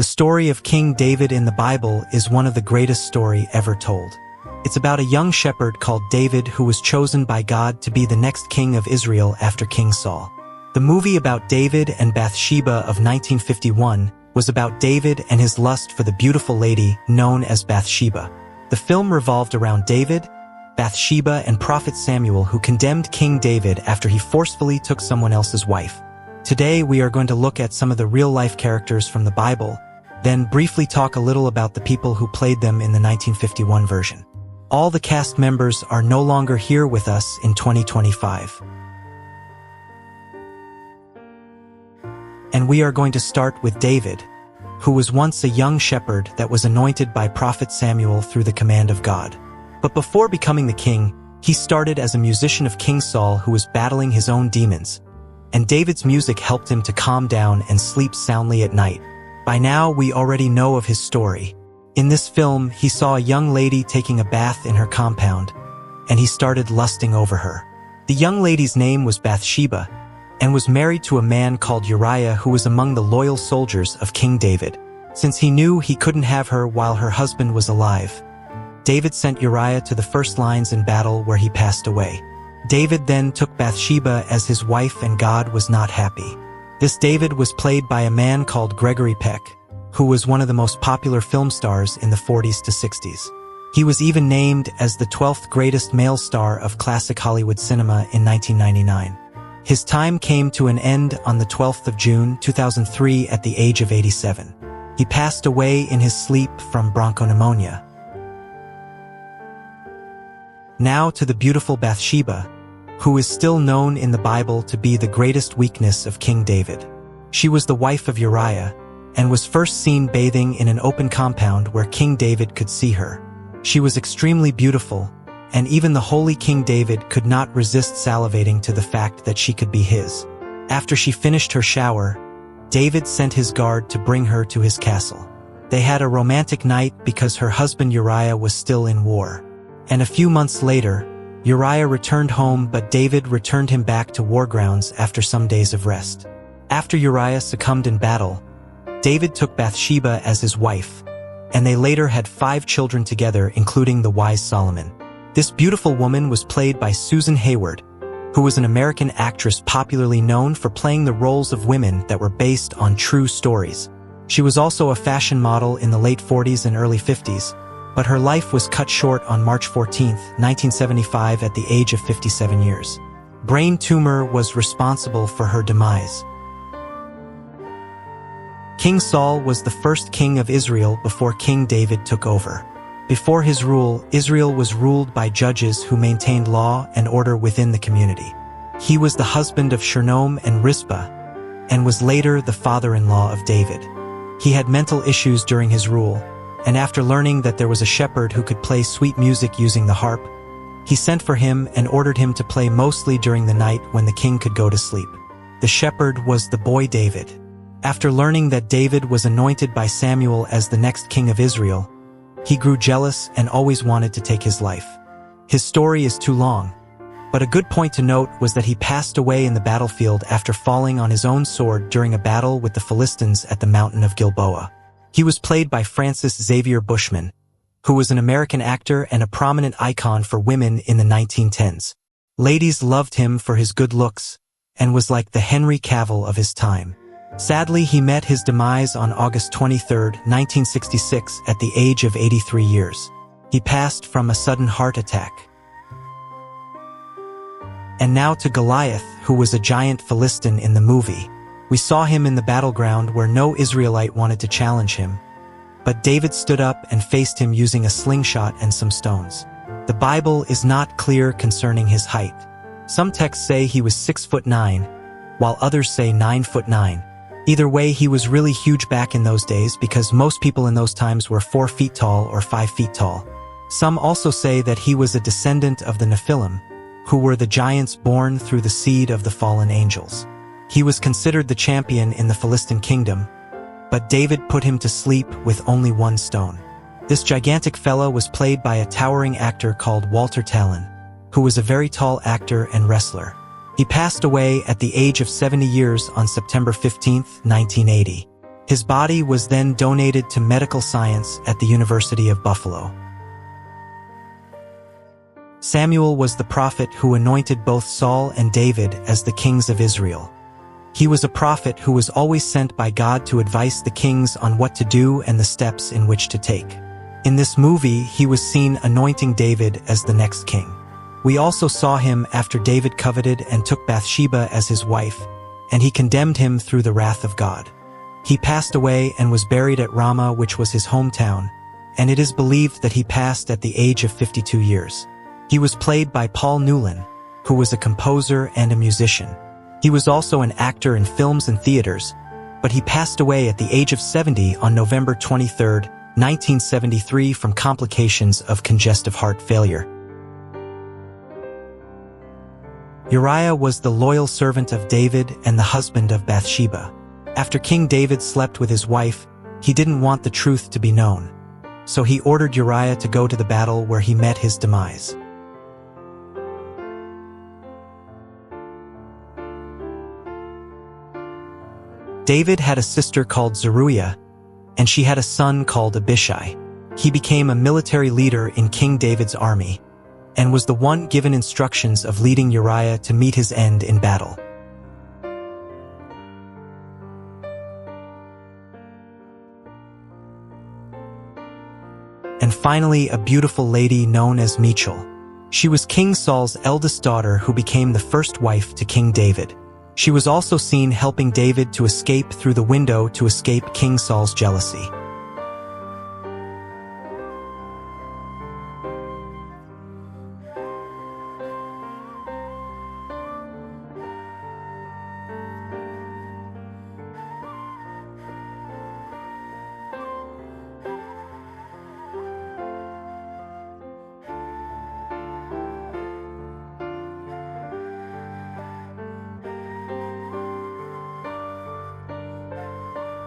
The story of King David in the Bible is one of the greatest stories ever told. It's about a young shepherd called David who was chosen by God to be the next king of Israel after King Saul. The movie about David and Bathsheba of 1951 was about David and his lust for the beautiful lady known as Bathsheba. The film revolved around David, Bathsheba, and Prophet Samuel, who condemned King David after he forcefully took someone else's wife. Today we are going to look at some of the real-life characters from the Bible, then briefly talk a little about the people who played them in the 1951 version. All the cast members are no longer here with us in 2025. And we are going to start with David, who was once a young shepherd that was anointed by Prophet Samuel through the command of God. But before becoming the king, he started as a musician of King Saul who was battling his own demons. And David's music helped him to calm down and sleep soundly at night. By now, we already know of his story. In this film, he saw a young lady taking a bath in her compound, and he started lusting over her. The young lady's name was Bathsheba, and was married to a man called Uriah who was among the loyal soldiers of King David. Since he knew he couldn't have her while her husband was alive, David sent Uriah to the first lines in battle where he passed away. David then took Bathsheba as his wife, and God was not happy. This David was played by a man called Gregory Peck, who was one of the most popular film stars in the 40s to 60s. He was even named as the 12th greatest male star of classic Hollywood cinema in 1999. His time came to an end on the 12th of June 2003 at the age of 87. He passed away in his sleep from bronchopneumonia. Now to the beautiful Bathsheba, who is still known in the Bible to be the greatest weakness of King David. She was the wife of Uriah, and was first seen bathing in an open compound where King David could see her. She was extremely beautiful, and even the holy King David could not resist salivating to the fact that she could be his. After she finished her shower, David sent his guard to bring her to his castle. They had a romantic night because her husband Uriah was still in war. And a few months later, Uriah returned home, but David returned him back to war grounds after some days of rest. After Uriah succumbed in battle, David took Bathsheba as his wife, and they later had 5 children together, including the wise Solomon. This beautiful woman was played by Susan Hayward, who was an American actress popularly known for playing the roles of women that were based on true stories. She was also a fashion model in the late 40s and early 50s, but her life was cut short on March 14, 1975 at the age of 57 years. Brain tumor was responsible for her demise. King Saul was the first king of Israel before King David took over. Before his rule, Israel was ruled by judges who maintained law and order within the community. He was the husband of Shernome and Rizpah, and was later the father-in-law of David. He had mental issues during his rule, and after learning that there was a shepherd who could play sweet music using the harp, he sent for him and ordered him to play mostly during the night when the king could go to sleep. The shepherd was the boy David. After learning that David was anointed by Samuel as the next king of Israel, he grew jealous and always wanted to take his life. His story is too long, but a good point to note was that he passed away in the battlefield after falling on his own sword during a battle with the Philistines at the mountain of Gilboa. He was played by Francis Xavier Bushman, who was an American actor and a prominent icon for women in the 1910s. Ladies loved him for his good looks, and was like the Henry Cavill of his time. Sadly, he met his demise on August 23, 1966, at the age of 83 years. He passed from a sudden heart attack. And now to Goliath, who was a giant Philistine in the movie. We saw him in the battleground where no Israelite wanted to challenge him, but David stood up and faced him using a slingshot and some stones. The Bible is not clear concerning his height. Some texts say he was 6'9", while others say 9'9". Either way, he was really huge back in those days because most people in those times were 4 feet tall or 5 feet tall. Some also say that he was a descendant of the Nephilim, who were the giants born through the seed of the fallen angels. He was considered the champion in the Philistine kingdom, but David put him to sleep with only 1 stone. This gigantic fella was played by a towering actor called Walter Talon, who was a very tall actor and wrestler. He passed away at the age of 70 years on September 15, 1980. His body was then donated to medical science at the University of Buffalo. Samuel was the prophet who anointed both Saul and David as the kings of Israel. He was a prophet who was always sent by God to advise the kings on what to do and the steps in which to take. In this movie, he was seen anointing David as the next king. We also saw him after David coveted and took Bathsheba as his wife, and he condemned him through the wrath of God. He passed away and was buried at Ramah, which was his hometown, and it is believed that he passed at the age of 52 years. He was played by Paul Newland, who was a composer and a musician. He was also an actor in films and theaters, but he passed away at the age of 70 on November 23, 1973 from complications of congestive heart failure. Uriah was the loyal servant of David and the husband of Bathsheba. After King David slept with his wife, he didn't want the truth to be known, so he ordered Uriah to go to the battle where he met his demise. David had a sister called Zeruiah, and she had a son called Abishai. He became a military leader in King David's army, and was the one given instructions of leading Uriah to meet his end in battle. And finally, a beautiful lady known as Michal. She was King Saul's eldest daughter who became the first wife to King David. She was also seen helping David to escape through the window to escape King Saul's jealousy.